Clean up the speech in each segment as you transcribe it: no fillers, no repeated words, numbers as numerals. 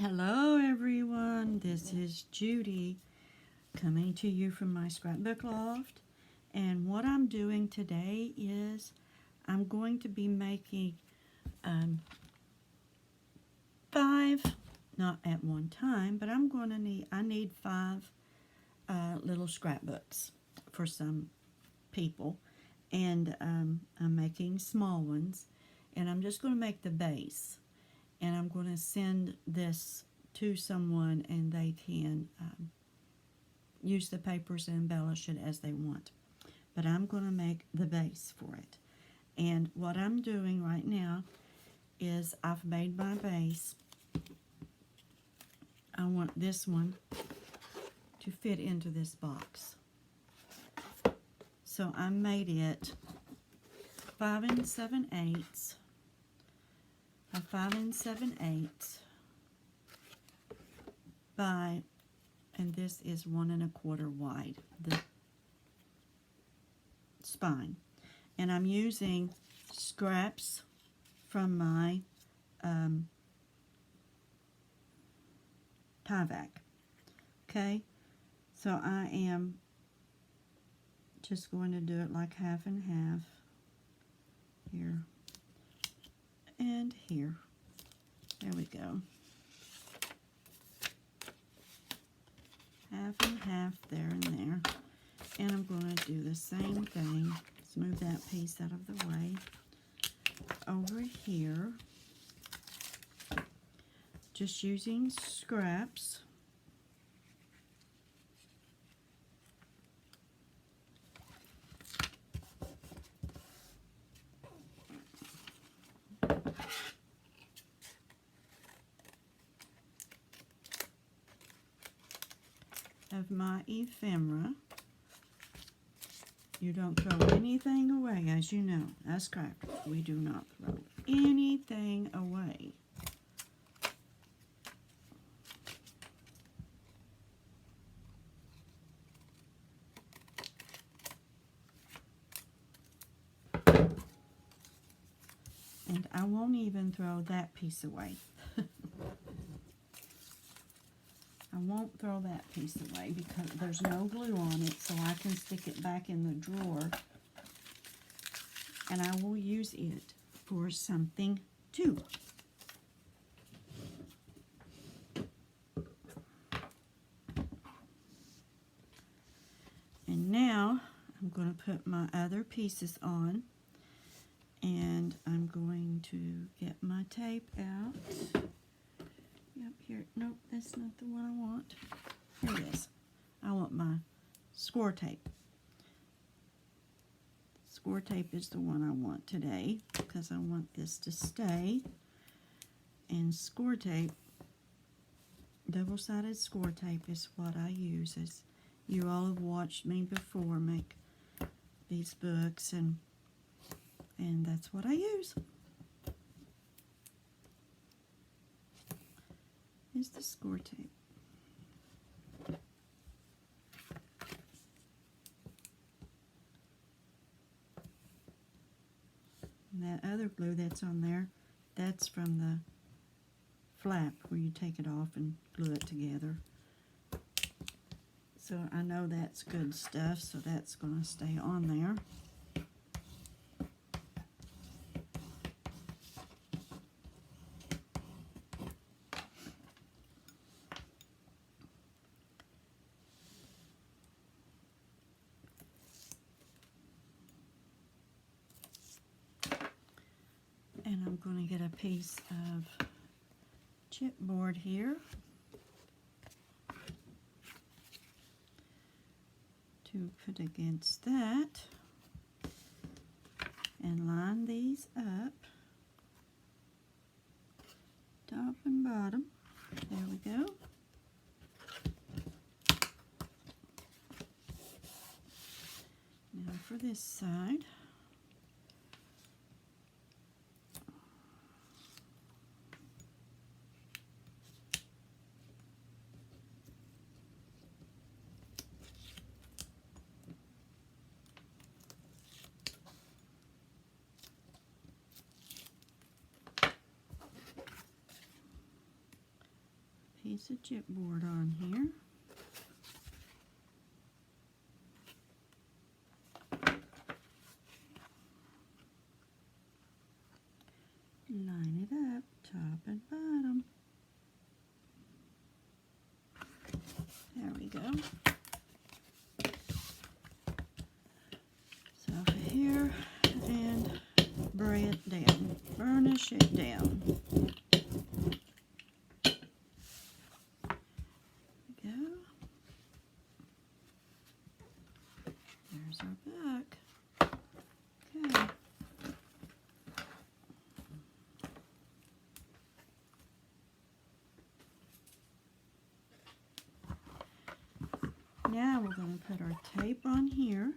Hello everyone, this is Judy coming to you from my Scrapbook Loft, and what I'm doing today is I'm going to be making 5, not at one time, but I need 5 little scrapbooks for some people, and I'm making small ones, and I'm just going to make the base. And I'm going to send this to someone and they can use the papers and embellish it as they want. But I'm going to make the base for it. And what I'm doing right now is I've made my base. I want this one to fit into this box. So I made it 5 7/8. A 5 7/8 by, and this is 1 1/4 wide, the spine. And I'm using scraps from my Tyvek. Okay, so I am just going to do it like half and half here. And here. There we go. Half and half there and there. And I'm going to do the same thing. Let's move that piece out of the way. Over here. Just using scraps. Of my ephemera. You don't throw anything away, as you know. As crafters, we do not throw anything away. And I won't even throw that piece away. I won't throw that piece away because there's no glue on it, so I can stick it back in the drawer, and I will use it for something too. And now I'm going to put my other pieces on, and I'm going to get my tape out. Yep, here. Nope, that's not the one I want. Here it is. I want my score tape. Score tape is the one I want today because I want this to stay. And score tape, double-sided score tape is what I use. As you all have watched me before make these books, and that's what I use. Is the score tape. And that other glue that's on there, that's from the flap where you take it off and glue it together. So I know that's good stuff, so that's going to stay on there. And I'm going to get a piece of chipboard here to put against that and line these up, top and bottom. There we go. Now for this side. piece of chipboard on here. Line it up, top and bottom. There we go. So here, and bray it down, burnish it down. There we go. There's our book. Okay. Now we're going to put our tape on here.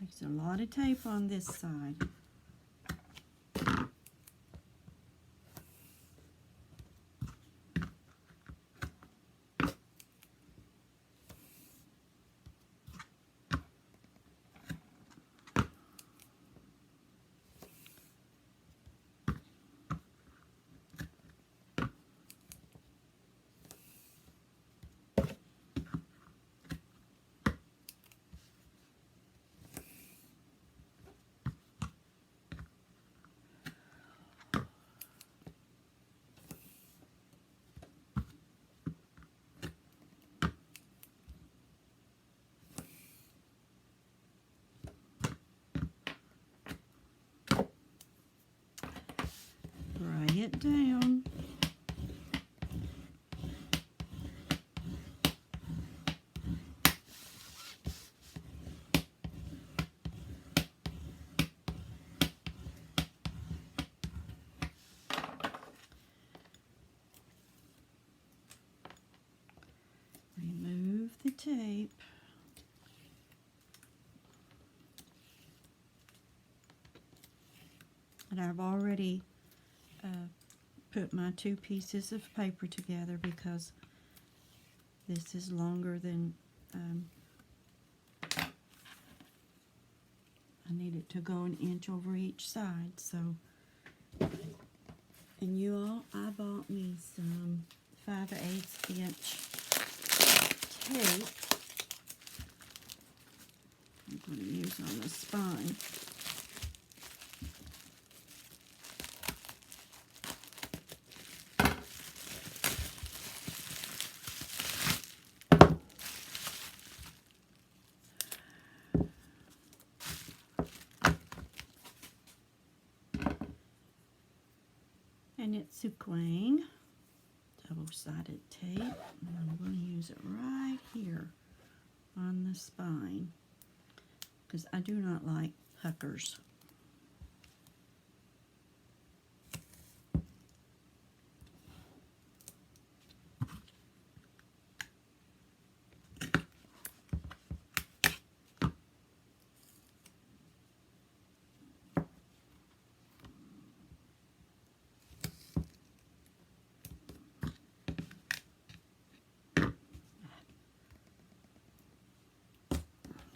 Takes a lot of tape on this side. Bray it down. Remove the tape. And I've already put my two pieces of paper together because this is longer than I need it to go an inch over each side. So, and you all, I bought me some 5/8 inch tape I'm going to use on the spine. And it's sequin, double-sided tape, and I'm going to use it right here on the spine because I do not like puckers.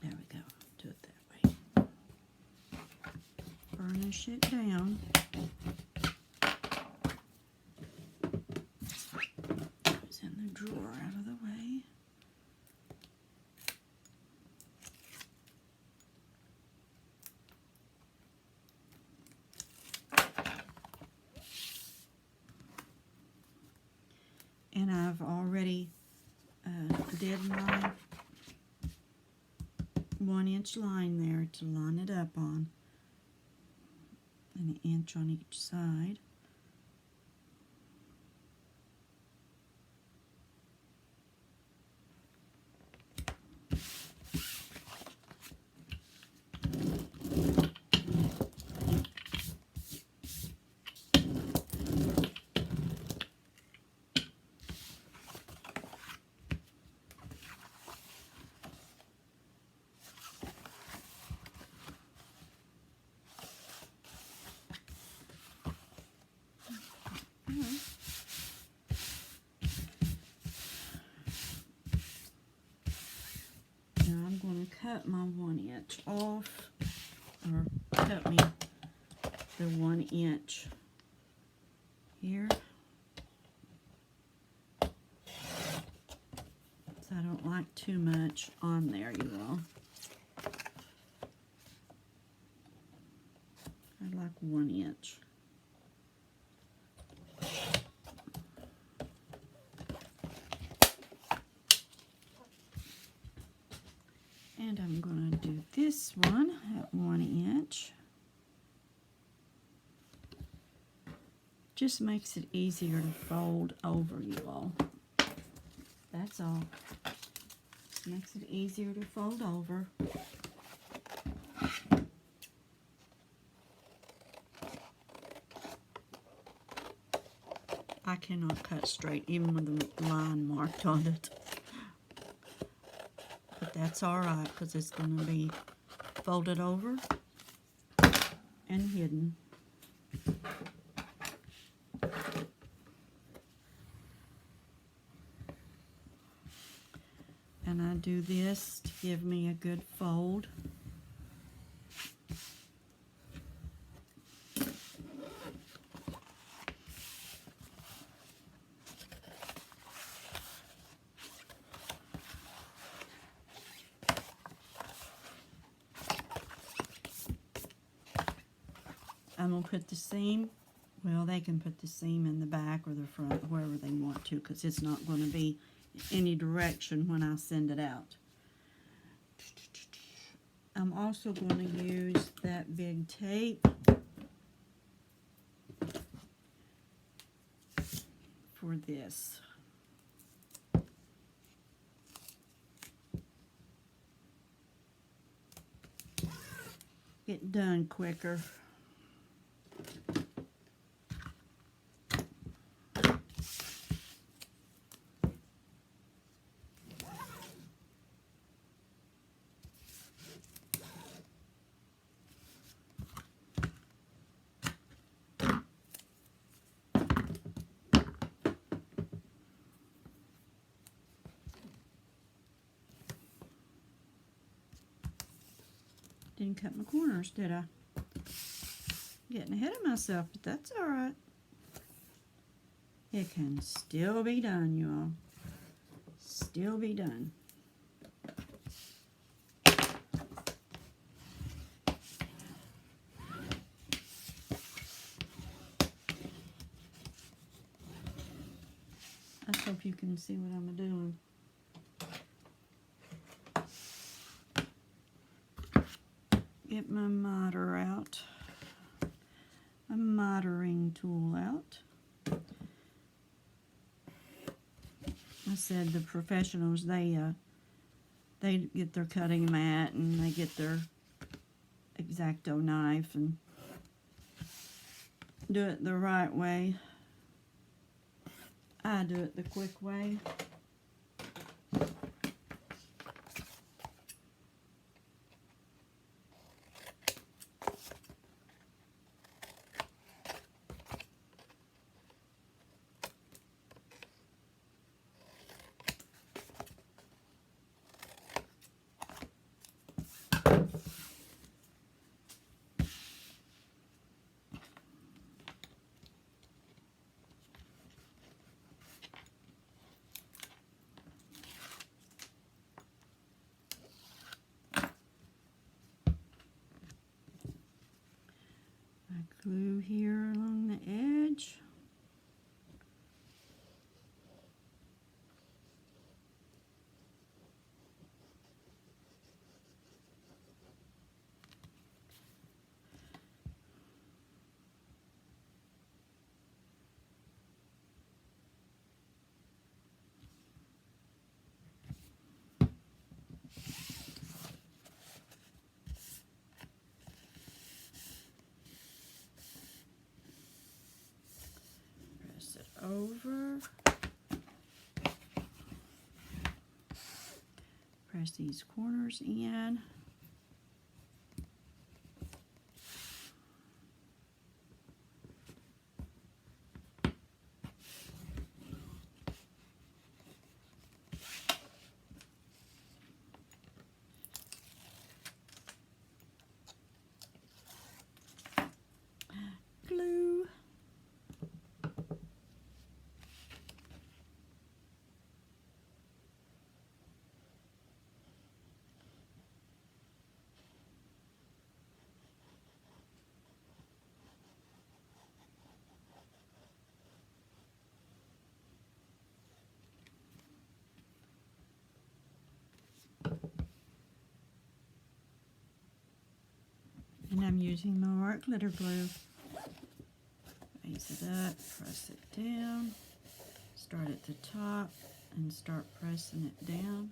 There we go. Do it that way. Burnish it down. It's in the drawer out of the way. And I've already did my 1-inch line there to line it up on, and 1 inch on each side. inch off, or cut me the 1 inch here. So I don't like too much on there, you all. I like 1 inch. And I'm going to do this one at 1 inch. Just makes it easier to fold over, you all. That's all. Makes it easier to fold over. I cannot cut straight, even with the line marked on it. But that's alright, because it's going to be folded over and hidden. And I do this to give me a good fold. I'm going to put the seam, well, they can put the seam in the back or the front, wherever they want to, because it's not going to be any direction when I send it out. I'm also going to use that big tape for this. Get done quicker. Didn't cut my corners, did I? Getting ahead of myself, but that's all right. It can still be done, you all. Still be done. I hope you can see what I'm doing. Get my miter out, my mitering tool out. I said the professionals, they get their cutting mat and they get their X-Acto knife and do it the right way. I do it the quick way. Glue here along the edge. Over, press these corners in, using my art glitter glue. Raise it up, press it down, start at the top and start pressing it down.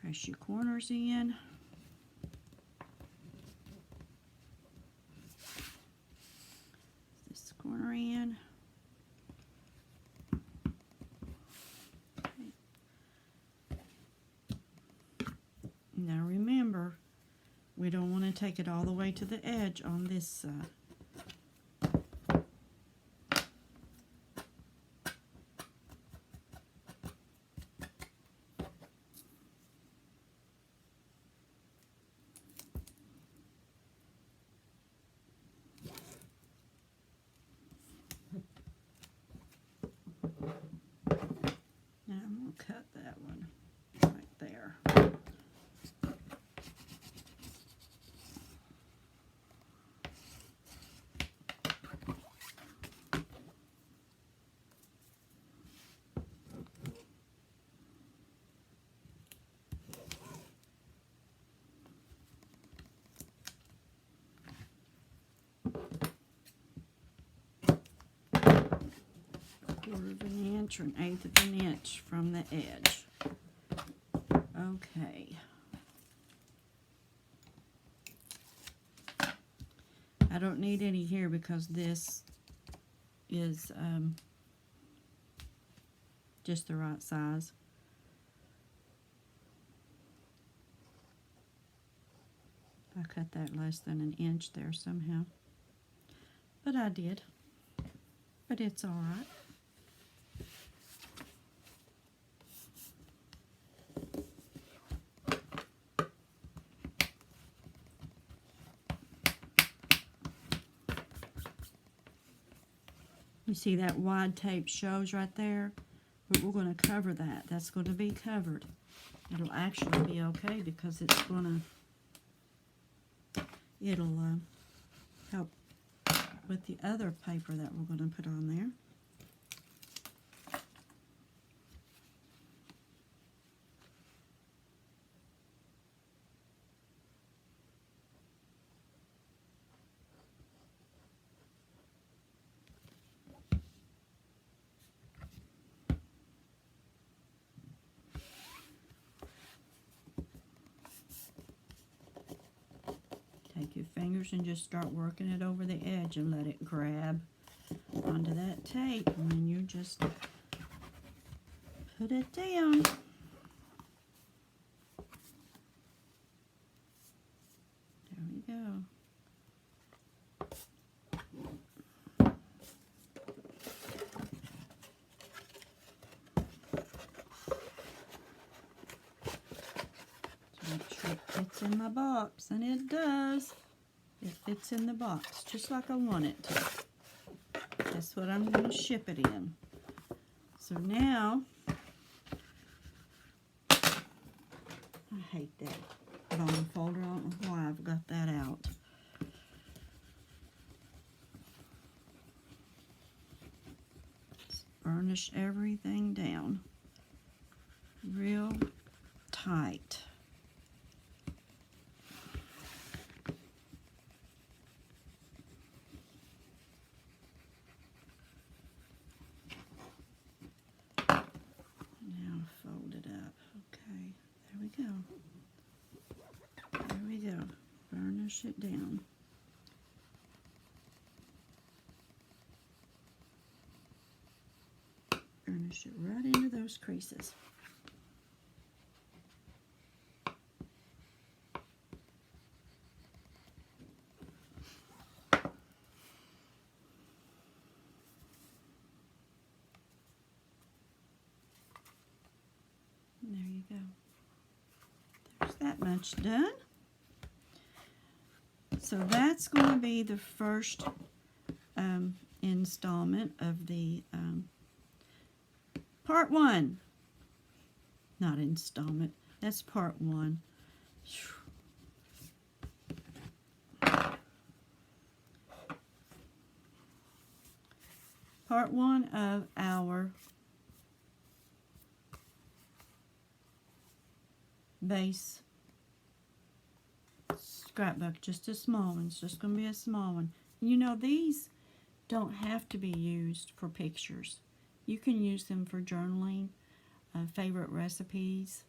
Press your corners in. This corner in. Okay. Now remember, we don't want to take it all the way to the edge on this side. Now I'm going to cut that one right there. Quarter of an inch or an eighth of an inch from the edge. Okay. I don't need any here because this is just the right size. I cut that less than an inch there somehow. But I did. But it's all right. You see that wide tape shows right there? But we're going to cover that. That's going to be covered. It'll actually be okay because it's going to, it'll help with the other paper that we're going to put on there. Take your fingers and just start working it over the edge and let it grab onto that tape, and then you just put it down. There we go. Make sure it fits in my box, and it does. It fits in the box just like I want it to. That's what I'm going to ship it in. So now, I hate that long folder. I don't know why I've got that out. Just burnish everything down real tight. Burnish it down. Burnish it right into those creases. And there you go. There's that much done. So that's going to be the first installment of the part one. Not installment. That's part one. Part one of our base scrapbook, just a small one. It's just going to be a small one. You know, these don't have to be used for pictures. You can use them for journaling, favorite recipes.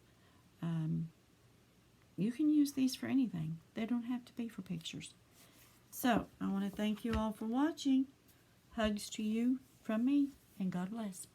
You can use these for anything. They don't have to be for pictures. So, I want to thank you all for watching. Hugs to you from me, and God bless.